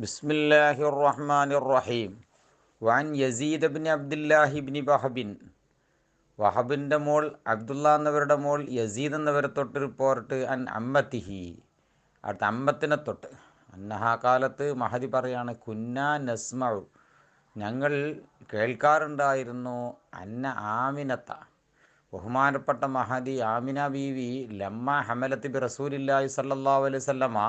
ബിസ്മില്ലാഹിർ റഹ്മാനിർ റഹീം. വൻ യസീദ് ബിൻ അബ്ദുല്ലാഹി ബിൻ വഹബിൻ, വഹബിൻ്റെ മോൾ അബ്ദുള്ള എന്നവരുടെ മോൾ യസീദ് എന്നവരെ തൊട്ട് റിപ്പോർട്ട് അൻ അമ്മത്തിഹി, അടുത്ത അമ്മത്തിനെ തൊട്ട് അന്നഹാ കാലത്ത് മഹദി പറയാണ്, കുന്നാ നസ്മഉ, ഞങ്ങൾ കേൾക്കാറുണ്ടായിരുന്നു, അന്ന ആമിനത്ത, ബഹുമാനപ്പെട്ട മഹദി ആമിന ബീവി, ലമ്മ ഹമലത്ത് ബി റസൂലില്ലാഹി സല്ലല്ലാഹു അലൈഹി വസല്ലമ,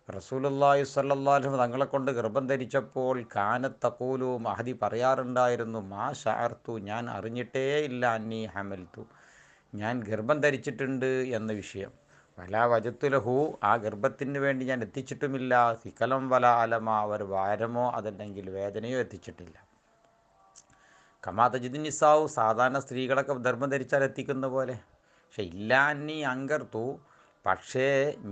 റസൂലുള്ളാഹി സ്വല്ലല്ലാഹു അലൈഹി വസല്ലം തങ്ങളെ കൊണ്ട് ഗർഭം ധരിച്ചപ്പോൾ, കാനത്ത് തഖൂലു, മഹദി പറയാറുണ്ടായിരുന്നു, മാ ശഅർതു, ഞാൻ അറിഞ്ഞിട്ടേ ഇല്ല, അന്നി ഹമൽതു, ഞാൻ ഗർഭം ധരിച്ചിട്ടുണ്ട് എന്ന വിഷയം. വലാ വജത്തുലഹു, ആ ഗർഭത്തിന് വേണ്ടി ഞാൻ എത്തിച്ചിട്ടുമില്ല, സിക്കലം വല അലമ, ഒരു ഭാരമോ അതല്ലെങ്കിൽ വേദനയോ എത്തിച്ചിട്ടില്ല. കമാത ജിദിനിസാവു, സാധാരണ സ്ത്രീകളൊക്കെ ഗർഭം ധരിച്ചാൽ എത്തിക്കുന്ന പോലെ. പക്ഷെ ഇല്ലാന്നി അങ്കർത്തു, പക്ഷേ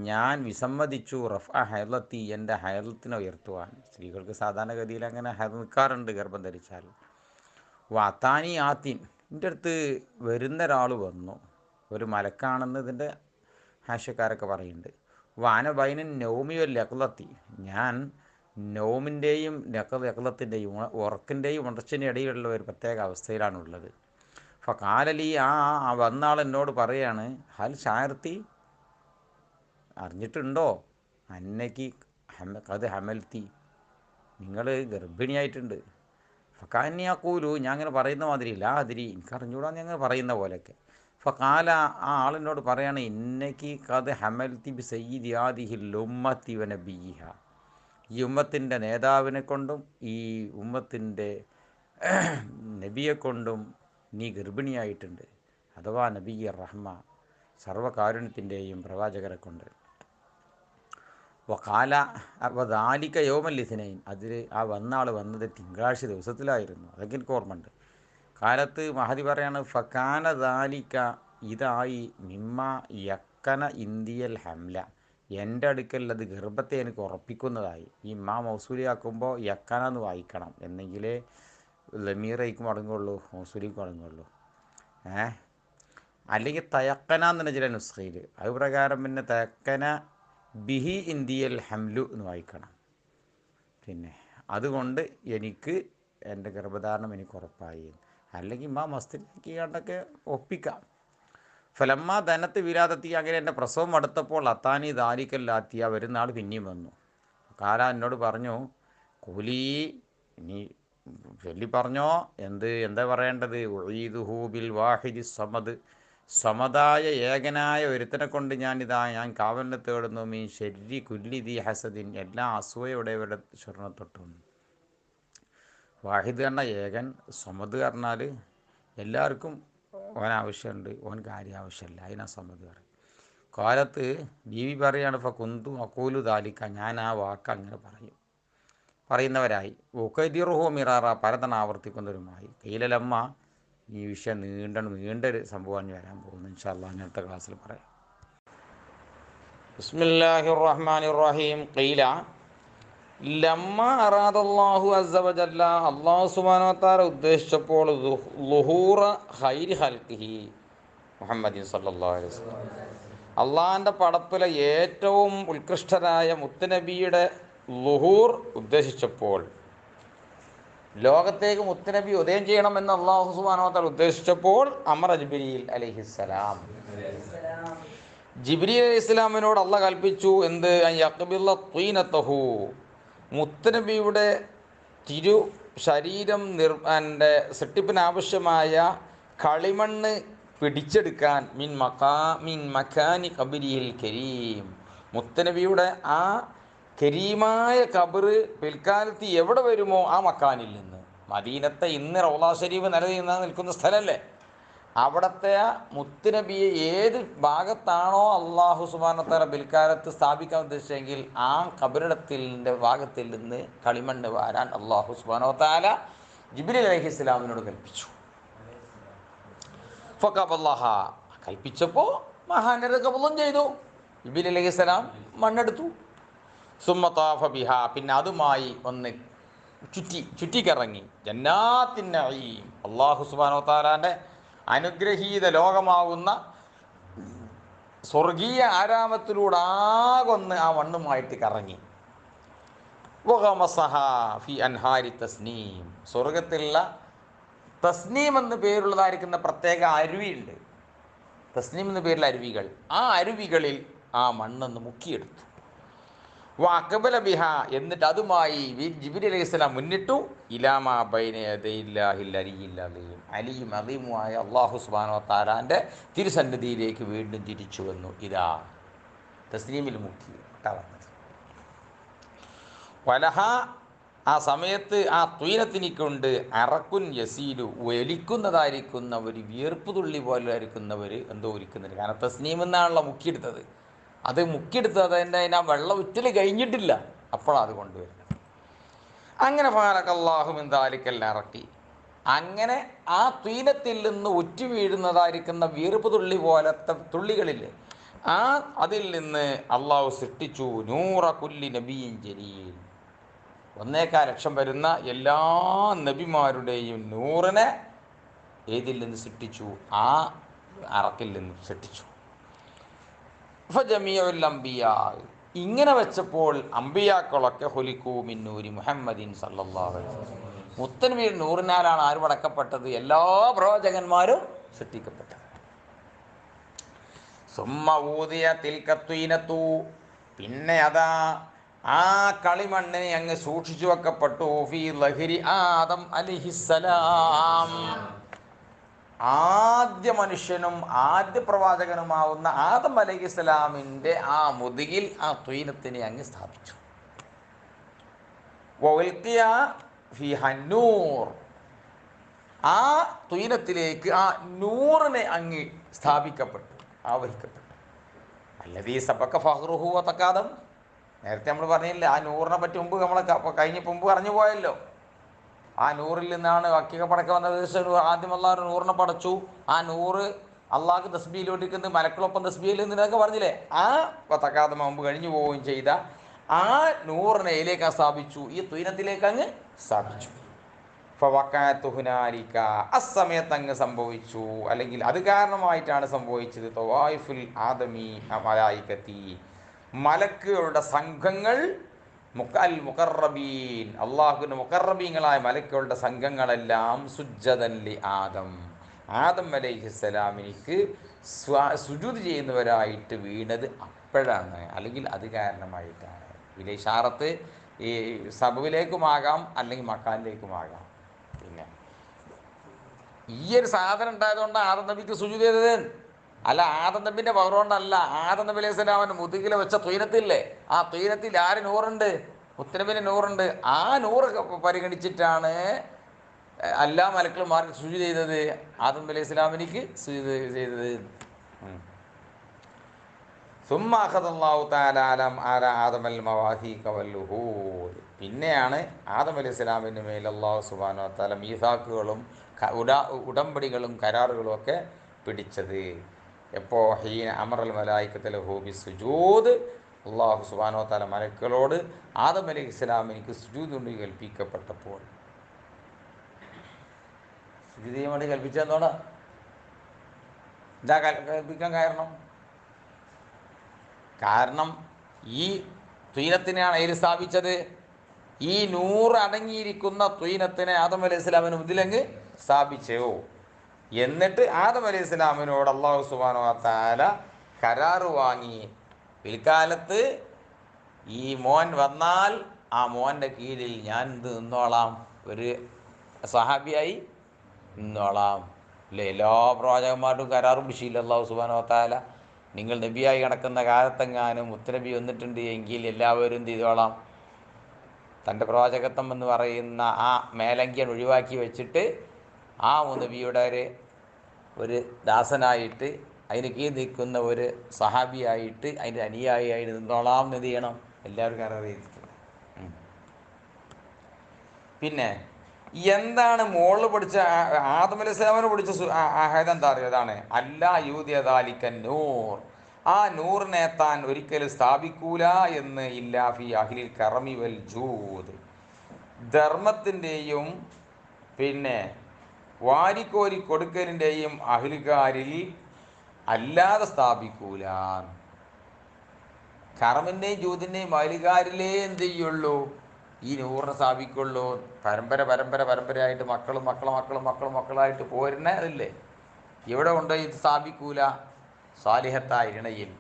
ഞാൻ വിസമ്മതിച്ചു, റഫ് ആ ഹൈലത്തി, എൻ്റെ ഹൈലത്തിനെ ഉയർത്തുവാൻ. സ്ത്രീകൾക്ക് സാധാരണഗതിയിൽ അങ്ങനെ നിൽക്കാറുണ്ട് ഗർഭം ധരിച്ചാൽ. വാത്താനി ആത്തിൻ, എൻ്റെ അടുത്ത് വരുന്ന ഒരാൾ വന്നു, ഒരു മലക്കാണെന്ന് ഇതിൻ്റെ ഹാഷ്യക്കാരൊക്കെ പറയുന്നുണ്ട്. വാന ബൈനൻ നൗമിയോ ലഖ്ലത്തി, ഞാൻ നൗമിൻ്റെയും ലഖ്ലത്തിൻ്റെയും ഉറക്കിൻ്റെയും ഉണർച്ചിൻ്റെ ഇടയിലുള്ള ഒരു പ്രത്യേക അവസ്ഥയിലാണുള്ളത്. ഫകാലലി, ആ വന്ന ആൾ എന്നോട് പറയാണ്, ഹൽ ഷാർത്തി, അറിഞ്ഞിട്ടുണ്ടോ, അന്നയ്ക്ക് അത് ഹമൽത്തി, നിങ്ങൾ ഗർഭിണിയായിട്ടുണ്ട്. ഫക്കാന്യാക്കൂലു, ഞാൻ അങ്ങനെ പറയുന്ന മാതിരിയില്ല, അതിരി എനിക്കറിഞ്ഞൂടാന്ന് ഞങ്ങൾ പറയുന്ന പോലെയൊക്കെ. ഫക്കാല, ആ ആളിനോട് പറയാണ്, ഇന്നയ്ക്ക് കത് ഹമൽത്തി ബി സയ്യിദി ആദിഹിൽ ഉമ്മത്തി വ നബിയിഹ, ഈ ഉമ്മത്തിൻ്റെ നേതാവിനെ കൊണ്ടും ഈ ഉമ്മത്തിൻ്റെ നബിയെ കൊണ്ടും നീ ഗർഭിണിയായിട്ടുണ്ട്, അഥവാ നബിയ റഹ്മ, സർവ്വകാരുണ്യത്തിൻ്റെയും പ്രവാചകരെ കൊണ്ട്. വക്കാല ദാലിക യൗമൽ ഇത്നൈൻ, അതിൽ ആ വന്ന ആൾ വന്നത് തിങ്കളാഴ്ച ദിവസത്തിലായിരുന്നു, അതൊക്കെ എനിക്ക് ഓർമ്മയുണ്ട്. കാലത്ത് മഹദി പറയാണ്, ഫക്കാന ദാലിക, ഇതായി, മിമ്മ യക്കന ഇന്ത്യൽ ഹംല, എൻ്റെ അടുക്കൽ അത് ഗർഭത്തെ എനിക്ക് ഉറപ്പിക്കുന്നതായി. ഈ മാ മൗസൂലിയാക്കുമ്പോൾ യക്കന എന്ന് വായിക്കണം, എന്നെങ്കിലേ ലമീറയ്ക്ക് മടങ്ങുള്ളൂ, മൗസൂലിക്ക് മടങ്ങുള്ളൂ. അല്ലെങ്കിൽ തയക്കന എന്ന ചില നുസ്ഖയിൽ, അത് പ്രകാരം പിന്നെ തയക്കന ബിഹി ഇന്ത്യൽ ഹംലു എന്ന് വായിക്കണം. പിന്നെ അതുകൊണ്ട് എനിക്ക് എൻ്റെ ഗർഭധാരണം എനിക്ക് ഉറപ്പായി, അല്ലെങ്കിൽ മാ മസ്തിലാക്കി കണ്ടൊക്കെ ഒപ്പിക്കാം. ഫലമ്മ ധനത്ത് വിരാതെത്തി, അങ്ങനെ എൻ്റെ പ്രസവം അടുത്തപ്പോൾ, അത്താനി ദാരിക്കല്ലാത്തിയ, വരുന്ന ആൾ പിന്നെയും വന്നു. കാല എന്നോട് പറഞ്ഞു, കൂലി, ഇനി ചൊല്ലി പറഞ്ഞോ, എന്താ പറയേണ്ടത്, ഉഈദുഹു ബിൽ വാഹിദി സമദ്, സമതായ ഏകനായ ഒരുത്തനെ കൊണ്ട് ഞാൻ കാവലിനെ തേടുന്നു, മീൻ ശരി കുല്ലി ദി ഹസദിൻ, എല്ലാ അസൂയയുടെവരുടെ തൊട്ടും. വാഹിദ് പറഞ്ഞാൽ ഏകൻ, സമദ് പറഞ്ഞാൽ എല്ലാവർക്കും ഓൻ ആവശ്യമുണ്ട്, ഓൻ കാര്യം ആവശ്യമില്ല, അതിനാ സമദ് പറയും. കാലത്ത് ബീവി പറയാണ്, കുന്തു അക്കൂലു ദാലിക്ക, ഞാൻ ആ വാക്ക് അങ്ങനെ പറയുന്നവരായി. ഉഖദിറുഹു മിറാറ, പലതവണ ആവർത്തിക്കുന്നവരുമായി. കയ്യിലമ്മ, ഈ വിഷയം നീണ്ടൊരു സംഭവം വരാൻ പോകുന്നു. ഇൻഷാ അല്ലാഹ് അടുത്ത ക്ലാസ്സിൽ പറയാം. ബിസ്മില്ലാഹിർ റഹ്മാനിർ റഹീം. ഖീല, ലമ്മ അറാദല്ലാഹു അസ്സ വജല്ല, അല്ലാഹു സുബ്ഹാനഹു വ തആല ഉദ്ദേശിച്ചപ്പോൾ, ളുഹൂറ ഖൈരി ഖൽഖിഹി മുഹമ്മദി സല്ലല്ലാഹു അലൈഹി വസല്ലം, അള്ളാഹിൻ്റെ പടപ്പിലെ ഏറ്റവും ഉത്കൃഷ്ടരായ മുത്തുനബിയുടെ ളുഹൂർ ഉദ്ദേശിച്ചപ്പോൾ, ലോകത്തേക്ക് മുത്തുനബി ഉദയം ചെയ്യണമെന്ന് അല്ലാഹു സുബ്ഹാനഹു വ തആല ഉദ്ദേശിച്ചപ്പോൾ, അമറ ജിബ്രീൽ അലൈഹിസ്സലാം, ജിബ്രീൽ അലൈഹിസ്സലാമിനോട് അള്ളാഹ് കൽപ്പിച്ചു, എന്ത്, യഖ്ബില ത്വീനതഹു, മുത്തുനബിയുടെ തിരു ശരീരം സൃഷ്ടിപ്പിനാവശ്യമായ കളിമണ്ണ് പിടിച്ചെടുക്കാൻ, മിൻ മക്കാനി ഖബരിൽ കരീം, മുത്തുനബിയുടെ ആ കരീമായ ഖബറ് പിൽക്കാലത്ത് എവിടെ വരുമോ ആ മക്കാനിൽ നിന്ന്, മദീനത്തെ ഇന്ന് റൗള ഷരീഫ് നിൽക്കുന്ന സ്ഥലമല്ലേ, അവിടുത്തെ മുത്തുനബിയെ ഏത് ഭാഗത്താണോ അള്ളാഹു സുബ്ഹാനഹു വ തആല പിൽക്കാലത്ത് സ്ഥാപിക്കാൻ ഉദ്ദേശിച്ചെങ്കിൽ ആ ഖബറിടത്തിൻ്റെ ഭാഗത്തിൽ നിന്ന് കളിമണ്ണ് വാരാൻ അള്ളാഹു സുബ്ഹാനഹു വ തആല ജിബ്രീൽ അലൈഹിസ്സലാമിനോട് കൽപ്പിച്ചു. ഫഖബല്ലഹ, കൽപ്പിച്ചപ്പോൾ മഹാനത് കബളും ചെയ്തു. ജിബ്രീൽ അലൈഹിസ്സലാം മണ്ണെടുത്തു. സുമ്മ താഫ ബിഹ, പിന്നെ അതുമായി ഒന്ന് ചുറ്റിക്കറങ്ങി. ജന്നാത്തിൻ നഈം, അല്ലാഹു സുബ്ഹാനഹു വ തആലാന്റെ അനുഗ്രഹീത ലോകമാകുന്ന സ്വർഗീയ ആരാമത്തിലൂടെ ആകൊന്ന് ആ മണ്ണുമായിട്ട് കറങ്ങി. വഗമസഹാ ഫി അൻഹാരി തസ്നീം. സ്വർഗത്തിലുള്ള തസ്നീം എന്ന് പേരുള്ളതായിരിക്കുന്ന പ്രത്യേക അരുവിയുണ്ട്. തസ്നീം എന്ന പേരിൽ അരുവികൾ. ആ അരുവികളിൽ ആ മണ്ണെന്ന് മുക്കിയെടുത്തു. വഅഖബല ബിഹ, എന്നിട്ട് അതുമായി ജിബ്രീൽ അലൈഹിസ്സലാം മുന്നിട്ടു. ഇലാമാ ബൈന യദൈല്ലാഹിൽ അലിയിൽ അലീം, അലിയും അലീമുമായ അല്ലാഹു സുബ്ഹാനഹു വ തആലാന്റെ തിരുസന്നിധിയിലേക്ക് വീണ്ടും തിരിച്ചു വന്നു. ഇതാ തസ്നീമിൽ മുക്കി വന്നത്. വലഹ, ആ സമയത്ത് ആ ത്വീനത്തിനിക്കൊണ്ട് അറക്കുൻ യസീലു, ഒലിക്കുന്നതായിരിക്കുന്ന ഒരു വിയർപ്പ് തുള്ളി പോലെ ആയിരിക്കുന്നവർ എന്തോ ഒലിക്കുന്നുണ്ട്. കാരണം തസ്നീം എന്നാണല്ലോ മുക്കിയെടുത്തത്. അത് മുക്കിയെടുത്തത് അതിൻ്റെ ആ വെള്ളം ഉറ്റൽ കഴിഞ്ഞിട്ടില്ല, അപ്പോഴാണ് അത് കൊണ്ടുവരുന്നത്. അങ്ങനെ ഫാലക്കല്ലാഹു മിൻ ദാലിക്കൽ അറക്കി, അങ്ങനെ ആ ത്വീനത്തിൽ നിന്ന് ഉറ്റു വീഴുന്നതായിരിക്കുന്ന വിയർപ്പ് തുള്ളി പോലത്തെ തുള്ളികളില്ലേ, ആ അതിൽ നിന്ന് അള്ളാഹു സൃഷ്ടിച്ചു നൂറ കുല്ലി നബിയിൻ ജലീൽ, 1.25 ലക്ഷം വരുന്ന എല്ലാ നബിമാരുടെയും നൂറിനെ ഏതിൽ നിന്ന് സൃഷ്ടിച്ചു? ആ അറക്കിൽ നിന്ന് സൃഷ്ടിച്ചു. ഫജമീഉൽ അംബിയാ, ഇങ്ങനെ വെച്ചപ്പോൾ അംബിയാക്കളൊക്കെ ഹുലിക്കൂ മിൻ നൂരി മുഹമ്മദിൻ സല്ലല്ലാഹു അലൈഹി വസല്ലം, മുത്തനബിയുടെ നൂറിനാലാണ് ആര് പടക്കപ്പെട്ടത്? എല്ലാ പ്രവാചകന്മാരും സൃഷ്ടിക്കപ്പെട്ടത്. സുമ്മ ഊദിയ തിൽക്കത്വീനത്തു, പിന്നെ അതാ ആ കളിമണ്ണിനെ അങ്ങ് സൂക്ഷിച്ചു വെക്കപ്പെട്ടു. ഫീ ലഹരി ആദം അലൈഹിസ്സലാം, ആദ്യ മനുഷ്യനും ആദ്യ പ്രവാചകനുമാവുന്ന ആദം അലൈഹിസ്സലാമിൻ്റെ ആ മുതുകിൽ ആ ത്വീനത്തിനെ അങ്ങ് സ്ഥാപിച്ചു. വഉൽഖിയ ഫീഹാ നൂർ, ആ ത്വീനത്തിലേക്ക് ആ നൂറിനെ അങ്ങ് സ്ഥാപിക്കപ്പെട്ടു, ആവഹിക്കപ്പെട്ടു. അല്ലദീ സബക ഫഖ്റുഹു വതഖാദം, നേരത്തെ നമ്മൾ പറഞ്ഞില്ല, ആ നൂറിനെ പറ്റി മുമ്പ് നമ്മൾ കഴിഞ്ഞപ്പോൾ മുമ്പ് പറഞ്ഞു പോയല്ലോ. ആ നൂറിൽ നിന്നാണ് വക്കീക പടക്കം വന്നത്. ആദ്യം അള്ളാഹ് നൂറിനെ പടച്ചു. ആ നൂറ് അള്ളാഹ്ക്ക് തസ്ബീഹിലോട്ടിരിക്കുന്നത് മലക്കളൊപ്പം തസ്ബീഹിൽ നിന്നൊക്കെ പറഞ്ഞില്ലേ. ആ തക്കാതെ മുമ്പ് കഴിഞ്ഞു പോവുകയും ചെയ്ത ആ നൂറിനെ ഇതിലേക്ക് സ്ഥാപിച്ചു, ഈ ത്വീനത്തിലേക്ക് അങ്ങ് സ്ഥാപിച്ചു. ഫവഖഅതുഹുനാലിക, അസമയത്ത് അങ്ങ് സംഭവിച്ചു, അല്ലെങ്കിൽ അത് കാരണമായിട്ടാണ് സംഭവിച്ചത്. തവായിഫുൽ ആദമി മലായികത്തി, മലക്കുകളുടെ സംഘങ്ങൾ, അൽ മുഖറബീൻ, അള്ളാഹുവിൻ്റെ മുഖറബീങ്ങളായ മലക്കുകളുടെ സംഘങ്ങളെല്ലാം സുജ്ജദൻ ലി ആദം, ആദം അലൈഹിസ്സലാമിനിക്ക് സുജൂദ് ചെയ്യുന്നവരായിട്ട് വീണത് അപ്പോഴാണ്, അല്ലെങ്കിൽ അത് കാരണമായിട്ടാണ്. ഇതിലെ ഇഷാറത്ത് ഈ സബവിലേക്കുമാകാം അല്ലെങ്കിൽ മക്കാനിലേക്കുമാകാം. പിന്നെ ഈ ഒരു സാധനം ഉണ്ടായതുകൊണ്ട് ആദം നബിക്ക് സുജൂദ് ചെയ്തത്, അല്ല ആദം നബിൻ്റെ പവർ കൊണ്ടല്ല. ആദം നബി അലൈഹി സ്വലാമിൻ്റെ മുതുകിൽ വെച്ച ത്വീനത്തില്ലേ, ആ ത്വീനത്തിൽ ആര് നൂറുണ്ട്? മുത്തനബിന് നൂറുണ്ട്. ആ നൂറ് പരിഗണിച്ചിട്ടാണ് എല്ലാ മലക്കളുമാർക്ക് സുജൂദ് ചെയ്തത്, ആദം നബി അലൈഹി സ്വലാമിനിക്ക് സുജൂദ് ചെയ്തത്. സുമ്മ അഖദല്ലാഹു തആല അലാ ആദമൽ മവാഥീഖ വൽ ഉഹൂദ്, പിന്നെയാണ് ആദം അലൈഹി സ്വലാമിൻ്റെ മേൽ അല്ലാഹു സുബ്ഹാനഹു വ തആല മീസാക്കുകളും ഉടമ്പടികളും കരാറുകളും ഒക്കെ പിടിച്ചത്. എപ്പോൾ? ഹീന അമറൽ മലായികത ലഹു ബിസ്സുജൂദ്, അല്ലാഹു സുബ്ഹാനഹു വ തആല മലക്കുകളോട് ആദം അലൈഹി സ്വലാമിനിക്ക് സുജൂദ് കൊണ്ട് കൽപ്പിക്കപ്പെട്ടപ്പോൾ. സുജൂദ് ചെയ്യാൻ വേണ്ടി കൽപ്പിച്ചെന്നോടാ, എന്താ കൽപ്പിക്കാൻ കാരണം ഈ ത്വീനത്തിനെയാണ് അതിൽ സ്ഥാപിച്ചത്. ഈ നൂറ് അടങ്ങിയിരിക്കുന്ന ത്വീനത്തിനെ ആദം അലൈഹി സ്വലാമിന് മുതിലങ്ങ് സ്ഥാപിച്ചോ. എന്നിട്ട് ആദം അലൈഹി സ്വലാമിനോട് അല്ലാഹു സുബ്ഹാനഹു വ തആല കരാറ് വാങ്ങി, പിൽക്കാലത്ത് ഈ മോൻ വന്നാൽ ആ മോൻ്റെ കീഴിൽ ഞാൻ നിന്നോളാം, ഒരു സഹാബിയായി നിന്നോളാം. അല്ലേ, എല്ലാ പ്രവാചകന്മാർക്കും കരാറും വിഷയില്ല അല്ലാഹു സുബ്ഹാനഹു വ തആല. നിങ്ങൾ നബിയായി കിടക്കുന്ന കാലത്തെങ്ങാനും മുത്തനബി വന്നിട്ടുണ്ട് എങ്കിൽ എല്ലാവരും എന്ത് ചെയ്തോളാം, തൻ്റെ പ്രവാചകത്വം എന്ന് പറയുന്ന ആ മേലങ്കിയാണ് ഒഴിവാക്കി വെച്ചിട്ട് ആ നബിയുടെ ഒരു ദാസനായിട്ട് അതിന് കീഴ് നിൽക്കുന്ന ഒരു സഹാബിയായിട്ട് അതിൻ്റെ അനുയായിയായിട്ട് നിന്നോളാം എന്ന് എന്ത് ചെയ്യണം, എല്ലാവരും കരാർ ചെയ്തിട്ടുണ്ട്. പിന്നെ എന്താണ് മോളിൽ പഠിച്ച ആദം അലൈഹി സ്വലാമിനെ പഠിച്ച ആഹദ് എന്താ അറിയുക? അതാണ് അല്ലാ യൂദിയദാലിക്കൻ നൂർ, ആ നൂറിനെ താൻ ഒരിക്കലും സ്ഥാപിക്കൂല എന്ന്. ഇല്ലാ ഫി അഹ്ലിൽ കറമി വൽ ജൂദ്, ധർമ്മത്തിൻ്റെയും പിന്നെ വാരിക്കോരി കൊടുക്കലിൻ്റെയും അഹ്ലുകാരിൽ അല്ലാതെ സ്ഥാപിക്കൂല. കറമിൻ്റെയും ജൂദിൻ്റെയും അഹ്ലുകാരിലേ എന്ത് ചെയ്യുള്ളൂ, ഈ നൂറിന് സ്ഥാപിക്കുള്ളൂ. പരമ്പരയായിട്ട് മക്കളായിട്ട് പോരുന്ന അതില്ലേ, എവിടെ കൊണ്ടുപോയി ഇത് സ്ഥാപിക്കൂല? സ്വാലിഹത്തായ ഇണയിൽ.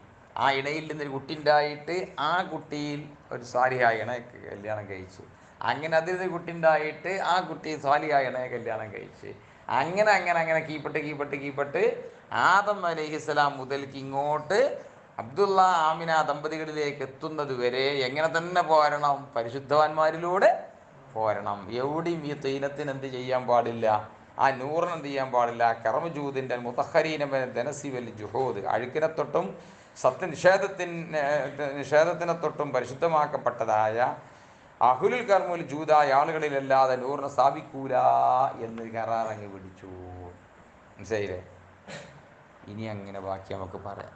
ആ ഇണയിൽ നിന്നൊരു കുട്ടി ഉണ്ടായിട്ട് ആ കുട്ടിയിൽ ഒരു സ്വാലിഹായ ഇണയെ കല്യാണം കഴിച്ചു. അങ്ങനെ അതിൽ നിന്ന് കുട്ടി ഉണ്ടായിട്ട് ആ കുട്ടി സ്വാലിഹായ ഇണയെ കല്യാണം കഴിച്ച് അങ്ങനെ കീപ്പെട്ട് ആദം അലൈഹിസ്സലാം മുതൽക്ക് ഇങ്ങോട്ട് അബ്ദുള്ള ആമിന ദമ്പതികളിലേക്ക് എത്തുന്നത് വരെ എങ്ങനെ തന്നെ പോരണം? പരിശുദ്ധവാന്മാരിലൂടെ പോരണം. എവിടെയും ഈ തൈനത്തിന് എന്ത് ചെയ്യാൻ പാടില്ല? ആ നൂറിന് എന്ത് ചെയ്യാൻ പാടില്ല? കറമജൂദിൻ്റെ മുതഹരീനമ ധനസിവൽ ജുഹൂദ്, അഴുക്കിനെ തൊട്ടും നിഷേധത്തിനെ തൊട്ടും പരിശുദ്ധമാക്കപ്പെട്ടതായ അഹുലുൽ കർമുൽ ജൂതായ ആളുകളിലല്ലാതെ നൂറിനെ സ്ഥാപിക്കൂല എന്ന് കരാറങ്ങ് പിടിച്ചു. മനസ്സിലായില്ലേ? ഇനി അങ്ങനെ ബാക്കി നമുക്ക് പറയാം.